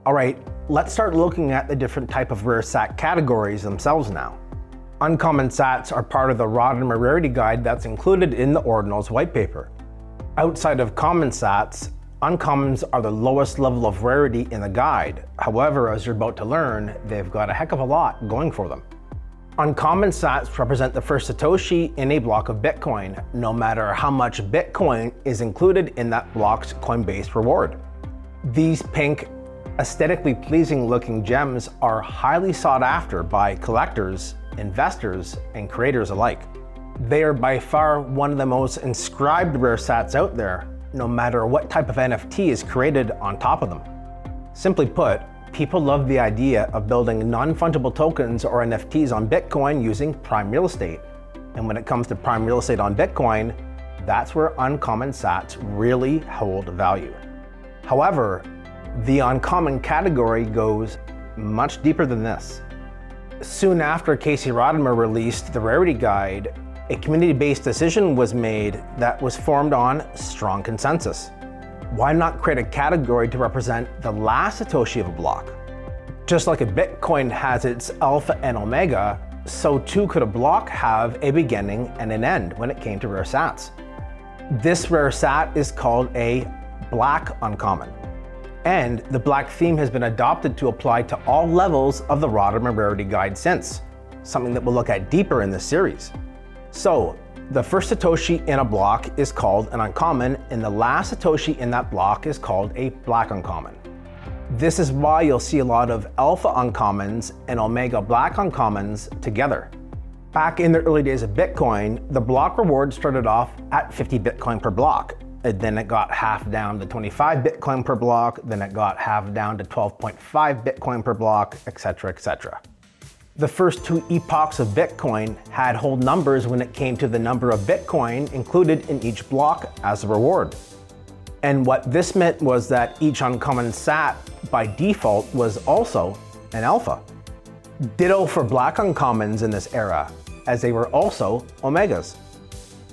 All right, let's start looking at the different type of rare sat categories themselves now. Uncommon sats are part of the Rodimer Rarity Guide that's included in the Ordinals white paper. Outside of common sats, uncommons are the lowest level of rarity in the guide. However, as you're about to learn, they've got a heck of a lot going for them. Uncommon sats represent the first satoshi in a block of Bitcoin, no matter how much Bitcoin is included in that block's coin-based reward. These pink, aesthetically pleasing looking gems are highly sought after by collectors, investors, and creators alike. They are by far one of the most inscribed rare sats out there, no matter what type of NFT is created on top of them. Simply put, people love the idea of building non-fungible tokens or NFTs on Bitcoin using prime real estate. And when it comes to prime real estate on Bitcoin, that's where uncommon sats really hold value. However, the uncommon category goes much deeper than this. Soon after Casey Rodimer released the Rarity Guide, a community-based decision was made that was formed on strong consensus. Why not create a category to represent the last satoshi of a block? Just like a Bitcoin has its alpha and omega, so too could a block have a beginning and an end when it came to rare sats. This rare sat is called a black uncommon. And the black theme has been adopted to apply to all levels of the Rodimer Rarity Guide since, something that we'll look at deeper in this series. So, the first satoshi in a block is called an uncommon, and the last satoshi in that block is called a black uncommon. This is why you'll see a lot of alpha uncommons and omega black uncommons together. Back in the early days of Bitcoin, the block reward started off at 50 Bitcoin per block. And then it got half down to 25 Bitcoin per block, then it got half down to 12.5 Bitcoin per block, etc., etc. The first two epochs of Bitcoin had whole numbers when it came to the number of Bitcoin included in each block as a reward. And what this meant was that each uncommon sat by default was also an alpha. Ditto for black uncommons in this era, as they were also omegas.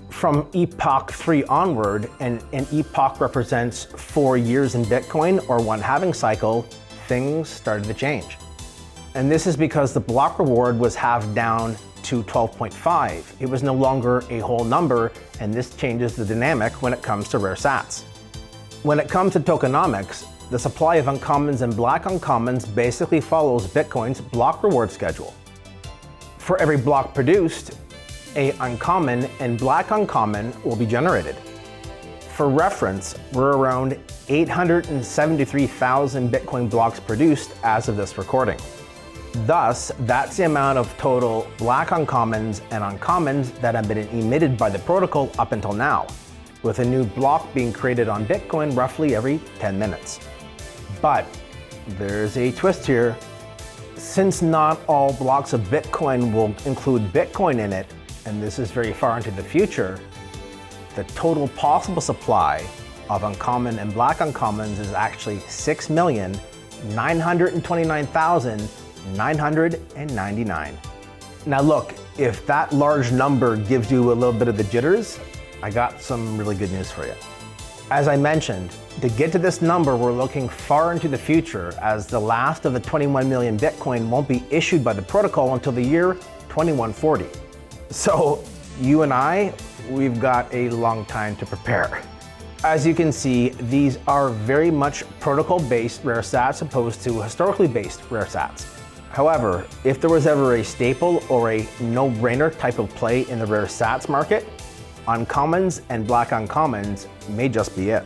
From Epoch 3 onward, and an epoch represents 4 years in Bitcoin or one halving cycle, things started to change. And this is because the block reward was halved down to 12.5. It was no longer a whole number, and this changes the dynamic when it comes to rare sats. When it comes to tokenomics, the supply of uncommons and black uncommons basically follows Bitcoin's block reward schedule. For every block produced, a uncommon and black uncommon will be generated. For reference, we're around 873,000 Bitcoin blocks produced as of this recording. Thus, that's the amount of total black uncommons and uncommons that have been emitted by the protocol up until now, with a new block being created on Bitcoin roughly every 10 minutes. But there's a twist here. Since not all blocks of Bitcoin will include Bitcoin in it, and this is very far into the future, the total possible supply of uncommon and black uncommons is actually 6,929,999. Now look, if that large number gives you a little bit of the jitters, I got some really good news for you. As I mentioned, to get to this number, we're looking far into the future, as the last of the 21 million Bitcoin won't be issued by the protocol until the year 2140. So you and I, we've got a long time to prepare. As you can see, these are very much protocol-based rare sats opposed to historically based rare sats. However, if there was ever a staple or a no-brainer type of play in the rare sats market, uncommons and black uncommons may just be it.